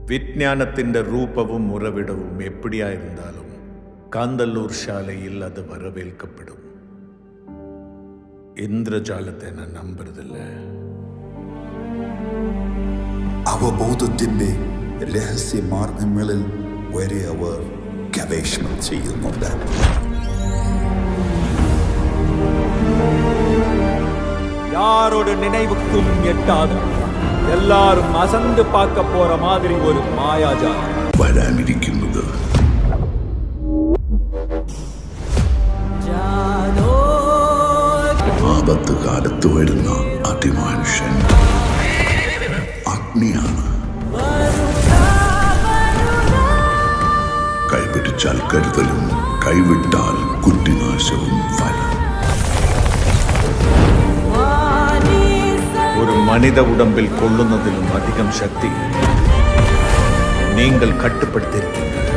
വിജ്ഞാനത്തിന്റെ രൂപവും ഉറവിടവും എപ്പിടിയായിരുന്നാലും കാന്തല്ലൂർ ശാലയിൽ അത് വരവേൽക്കപ്പെടും. ഇന്ദ്രജാലത്തെ ഞാൻ നമ്പരുതില്ല. അവബോധത്തിന്റെ രഹസ്യ മാർഗങ്ങളിൽ വരെ അവർ ഗവേഷണം ചെയ്യുന്നുണ്ട്. யாரோட நினைவுக்கும் எட்டாது எல்லாரும் அசந்து பார்க்க போற மாதிரி ஒரு மாயாஜாலம் വരാനിരിക്കുന്നത് ആപത്ത് കാലത്ത് വരുന്ന അതിമനുഷ്യൻ അഗ്നിയാണ്. കൈപിടിച്ചാൽ കരുതലും കൈവിട്ടാൽ കുറ്റിനാശവും ഫലം. ഒരു മനിത ഉടമ്പിൽ കൊള്ളുന്നതിലും അധികം ശക്തി നിങ്ങൾ കട്ടുപ്പെടുത്തിയിരിക്കുന്നു.